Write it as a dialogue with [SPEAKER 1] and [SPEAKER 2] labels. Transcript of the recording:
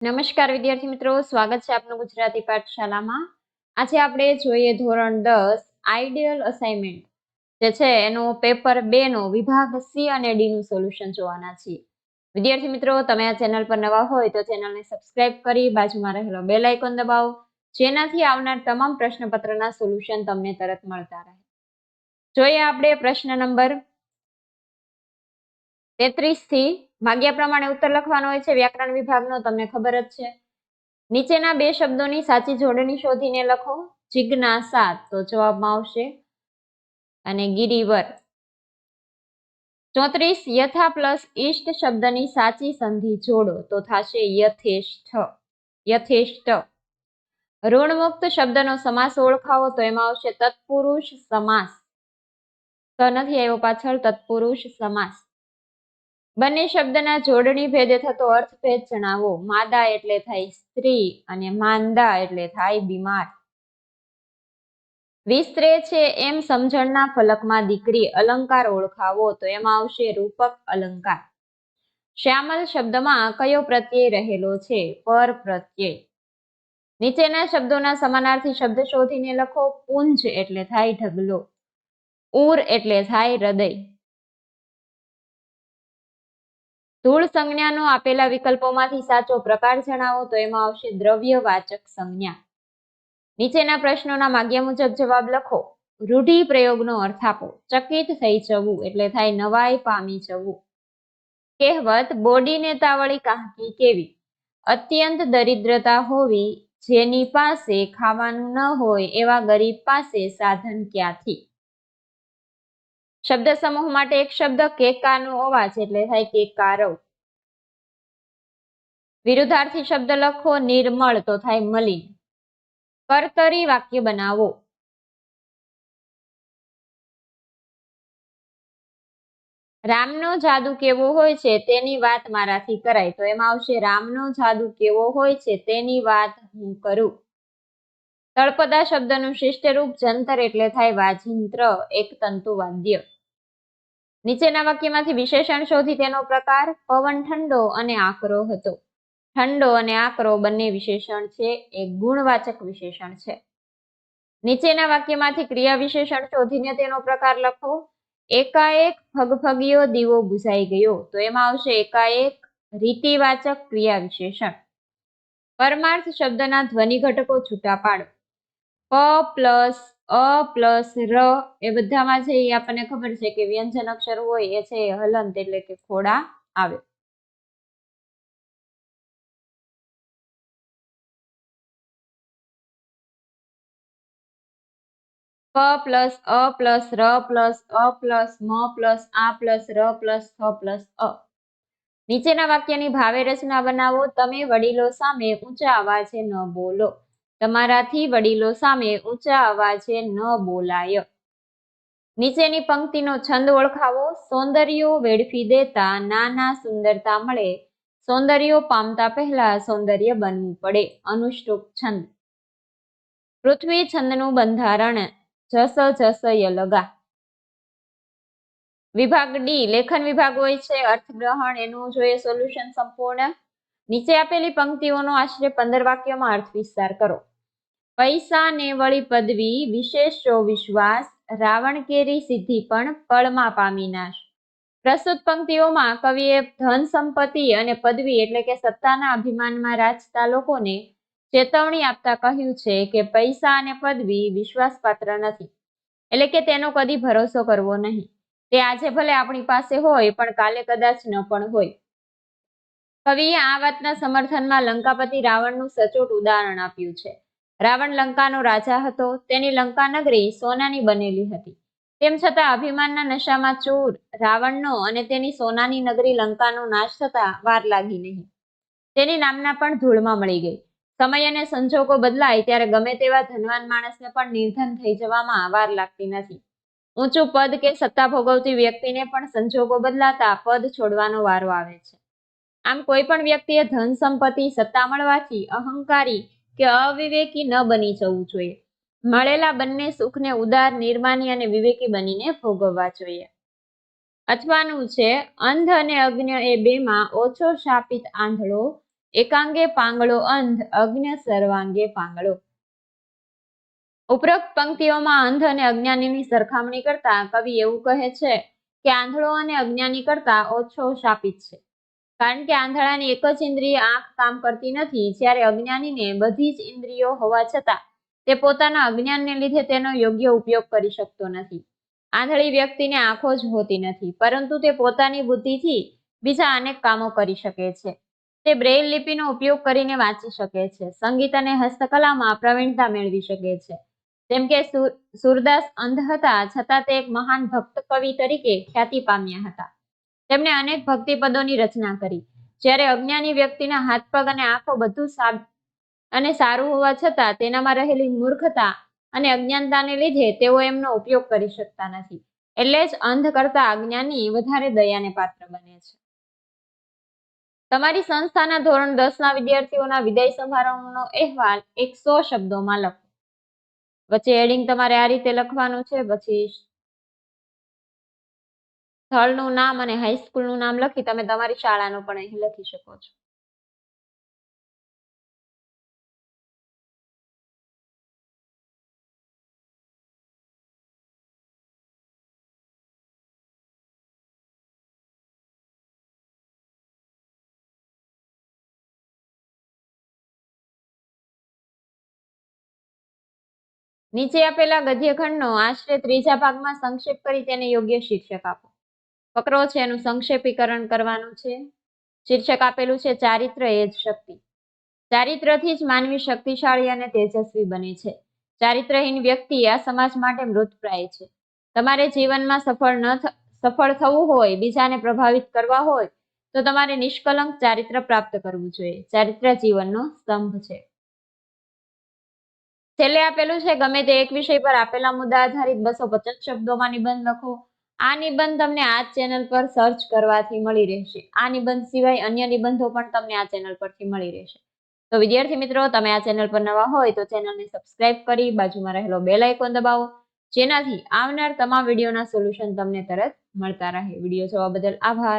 [SPEAKER 1] નમસ્કાર વિદ્યાર્થી મિત્રો, સ્વાગત છે આપનું ગુજરાતી પાઠશાલામાં. આજે આપણે જોઈએ ધોરણ 10 આઈડિયલ અસાઇનમેન્ટ જે છે એનો પેપર 2 નો વિભાગ સી અને ડી નું સોલ્યુશન જોવાના છીએ. વિદ્યાર્થી મિત્રો, તમે આ ચેનલ પર નવા હોય તો ચેનલને સબસ્ક્રાઇબ કરી બાજુમાં રહેલો બેલ આઇકોન દબાવો, જેનાથી આવનાર તમામ પ્રશ્નપત્રના સોલ્યુશન તમને તરત મળતા રહે. જોઈએ આપણે પ્રશ્ન નંબર 33 થી ભાગ્યા પ્રમાણે ઉત્તર લખવાનો હોય છે. વ્યાકરણ વિભાગનો તમને ખબર જ છે. નીચેના બે શબ્દોની સાચી જોડણી શોધીને લખો. જિજ્ઞાસા તો જવાબમાં આવશે અને ગિરિવર. 34 યથા પ્લસ ઈષ્ટ શબ્દની સાચી સંધિ જોડો તો થશે યથેષ્ટ. યથેષ્ટ. ઋણમુક્ત શબ્દનો સમાસ ઓળખાવો તો એમાં આવશે તત્પુરુષ સમાસ. તો નથી આવ્યો પાછળ, તત્પુરુષ સમાસ. બંને શબ્દના જોડણી ભેદે થતો અર્થભેદ જણાવો. માદા એટલે થાય સ્ત્રી અને માંદા એટલે થાય બીમાર. વિસ્તરે છે એમ સમજણના ફલકમાં દીકરી અલંકાર ઓળખાવો તો એમાં આવશે રૂપક અલંકાર. શ્યામલ શબ્દમાં કયો પ્રત્યય રહેલો છે? પર પ્રત્યય. નીચેના શબ્દોના સમાનાર્થી શબ્દ શોધીને લખો. પુંજ એટલે થાય ઢગલો. ઉર એટલે થાય હૃદય. ધૂળ સંજ્ઞાનો આપેલા વિકલ્પોમાંથી સાચો પ્રકાર જણાવો તો એમાં આવશે દ્રવ્યવાચક સંજ્ઞા. નીચેના પ્રશ્નોના માગ્યા મુજબ જવાબ લખો. રૂઢિ પ્રયોગનો અર્થ આપો. ચકિત થઈ જવું એટલે થાય નવાઈ પામી જવું. કહેવત બોડીને તાવળી કાંકી કેવી. અત્યંત દરિદ્રતા હોવી, જેની પાસે ખાવાનું ન હોય એવા ગરીબ પાસે સાધન ક્યાંથી. શબ્દ સમૂહ માટે એક શબ્દ કેકાનો અવાજ એટલે થાય કેકારવ. વિરુદ્ધાર્થી શબ્દ લખો. નિર્મળ તો થાય મલિન. કર્તરી વાક્ય બનાવો. રામનો જાદુ કેવો હોય છે તેની વાત મારાથી કરાય તો એમાં આવશે રામનો જાદુ કેવો હોય છે તેની વાત હું કરું. તળપદા શબ્દનું શિષ્ટ રૂપ જંતર એટલે થાય વાજિંત્ર, એક તંતુ વાદ્ય. નીચેના વાક્યમાંથી વિશેષણ શોધી તેનો પ્રકાર. પવન ઠંડો અને આકરો હતો. ઠંડો અને આકરો બંને વિશેષણ છે, એક ગુણવાચક વિશેષણ છે. નીચેના વાક્યમાંથી ક્રિયા વિશેષણ શોધીને તેનો પ્રકાર લખો. એકાએક ફગફગીયો દીવો બુઝાઈ ગયો તો એમાં આવશે એકાએક રીતિવાચક ક્રિયા વિશેષણ. પરમાર્થ શબ્દના ધ્વનિ ઘટકો છૂટા પાડો. પ પ્લસ અ પ્લસ ર એ બધામાં છે એ આપણને ખબર છે કે વ્યંજન અક્ષર હોય એ છે હલંત એટલે કે ખોડા આવે. પ પ્લસ અ પ્લસ ર પ્લસ અ પ્લસ મ પ્લસ આ પ્લસ ર પ્લસ થ પ્લસ અ. નીચેના વાક્યની ભાવે રચના બનાવો. તમે વડીલો સામે ઊંચા અવાજે ન બોલો. તમારાથી વડીલો સામે ઊંચા અવાજે ન બોલાય. નીચેની પંક્તિનો છંદ ઓળખાવો. સૌંદર્યો વેડફી દેતા નાના સુંદરતા મળે. સૌંદર્યો પામતા પહેલા સૌંદર્ય બનવું પડે. અનુષ્ટુપ છંદ. પૃથ્વી છંદનું બંધારણ. જસ જસ યલગા. વિભાગ ડી લેખન વિભાગ હોય છે. અર્થગ્રહણ એનું જોઈએ સોલ્યુશન સંપૂર્ણ. નીચે આપેલી પંક્તિઓનો આશરે 15 વાક્યોમાં અર્થ વિસ્તાર કરો. પૈસા ને વળી પદવી વિશેષો વિશ્વાસ, રાવણ કેરી સિદ્ધિ પણ પળમાં પામી નાશ. પ્રસ્તુત પંક્તિઓમાં કવિએ ધન સંપત્તિ અને પદવી એટલે કે સત્તાના અભિમાનમાં રાચતા લોકોને ચેતવણી આપતા કહ્યું છે કે પૈસા અને પદવી વિશ્વાસપાત્ર નથી, એટલે કે તેનો કદી ભરોસો કરવો નહીં. તે આજે ભલે આપણી પાસે હોય પણ કાલે કદાચ ન પણ હોય. કવિએ આ વાતના સમર્થનમાં લંકાપતિ રાવણનું સચોટ ઉદાહરણ આપ્યું છે. રાવણ લંકાનો રાજા હતો. તેની લંકા નગરી સોનાની બનેલી હતી. તેમ છતાં અભિમાનના નશામાં ચૂર રાવણનો અને તેની સોનાની નગરી લંકાનો નાશ થતા વાર લાગી નહીં. તેની નામના પણ ધૂળમાં મળી ગઈ. સમય અને સંજોગો બદલાય ત્યારે ગમે તેવા ધનવાન માણસને પણ નિર્ધન થઈ જવામાં વાર લાગતી નથી. ઊંચું પદ કે સત્તા ભોગવતી વ્યક્તિને પણ સંજોગો બદલાતા પદ છોડવાનો વારો આવે છે. આમ કોઈ પણ વ્યક્તિએ ધન સંપત્તિ સત્તા મળવાથી અહંકારી કે અવિવેકી ન બની જવું જોઈએ. મળેલા બંને સુખને ઉદાર, નિર્માની અને વિવેકી બનીને ભોગવવા જોઈએ. અથવાનું છે અંધ અને અજ્ઞ એ બેમાં ઓછો શાપિત આંધળો એકાંગે પાંગળો અંધ, અજ્ઞ સર્વાંગે પાંગળો. ઉપરોક્ત પંક્તિઓમાં અંધ અને અજ્ઞાનીની સરખામણી કરતા કવિ એવું કહે છે કે આંધળો અને અજ્ઞાની કરતા ઓછો શાપિત છે, કારણ કે આંધળાની એક જ ઇન્દ્રિય આંખ કામ કરતી નથી, જ્યારે અજ્ઞાનીને બધી જ ઇન્દ્રિયો હોવા છતાં તે પોતાના અજ્ઞાનને લીધે તેનો યોગ્ય ઉપયોગ કરી શકતો નથી. આંધળી વ્યક્તિને આંખો જ હોતી નથી, પરંતુ તે પોતાની બુદ્ધિથી બીજા અનેક કામો કરી શકે છે. તે બ્રેઇલ લિપિનો ઉપયોગ કરીને વાંચી શકે છે, સંગીત અને હસ્તકલામાં પ્રવીણતા મેળવી શકે છે. જેમ કે સુરદાસ અંધ હતા, છતાં તે એક મહાન ભક્ત કવિ તરીકે ખ્યાતિ પામ્યા હતા. તેમણે અનેક ભક્તિ પદોની રચના કરી. જ્યારે અજ્ઞાની વ્યક્તિના હાથ પગ અને આંખો બધું અને સારું હોવા છતાં તેનામાં રહેલી મૂર્ખતા અને અજ્ઞાનતાને લીધે તેઓ એમનો ઉપયોગ કરી શકતા નથી. એટલે જ અંધ કરતા અજ્ઞાની વધારે દયાને પાત્ર બને છે. તમારી સંસ્થાના ધોરણ 10ના વિદ્યાર્થીઓના વિદાય સમારોહનો અહેવાલ 100 શબ્દોમાં લખો. વચ્ચે હેડિંગ તમારે આ રીતે લખવાનું છે. પછી સ્થળનું નામ અને હાઈસ્કૂલનું નામ લખી તમે તમારી શાળાનું પણ અહીં લખી શકો છો. નીચે આપેલા ગદ્યખંડનો આશરે ત્રીજા ભાગમાં સંક્ષેપ કરી તેને યોગ્ય શીર્ષક આપો. ફકરો છે એનું સંક્ષેપીકરણ કરવાનું છે. શીર્ષક આપેલું છે ચારિત્ર એ જ શક્તિ. ચારિત્રથી જ માનવી શક્તિશાળી અને તેજસ્વી બને છે. ચારિત્રહીન વ્યક્તિ આ સમાજ માટે મૃતપ્રાય છે. તમારે જીવનમાં સફળ થવું હોય, બીજાને પ્રભાવિત કરવા હોય તો તમારે નિષ્કલંક ચારિત્ર પ્રાપ્ત કરવું જોઈએ. ચારિત્ર જીવનનો સ્તંભ છે. છેલ્લે આપેલું છે ગમે તે એક વિષય પર આપેલા મુદ્દા આધારિત 250 શબ્દોમાં નિબંધ લખો. આ નિબંધ તમને આ ચેનલ પર સર્ચ કરવાથી મળી રહેશે. આ નિબંધ સિવાય અન્ય નિબંધો પણ તમને આ ચેનલ પરથી મળી રહેશે. તો વિદ્યાર્થી મિત્રો, તમે આ ચેનલ પર નવા હોય તો ચેનલને સબસ્ક્રાઇબ કરી બાજુમાં રહેલો બેલ આઇકોન દબાવો, જેનાથી આવનાર તમામ વિડીયોના સોલ્યુશન તમને તરત મળતા રહે. વિડીયો જોવા બદલ આભાર.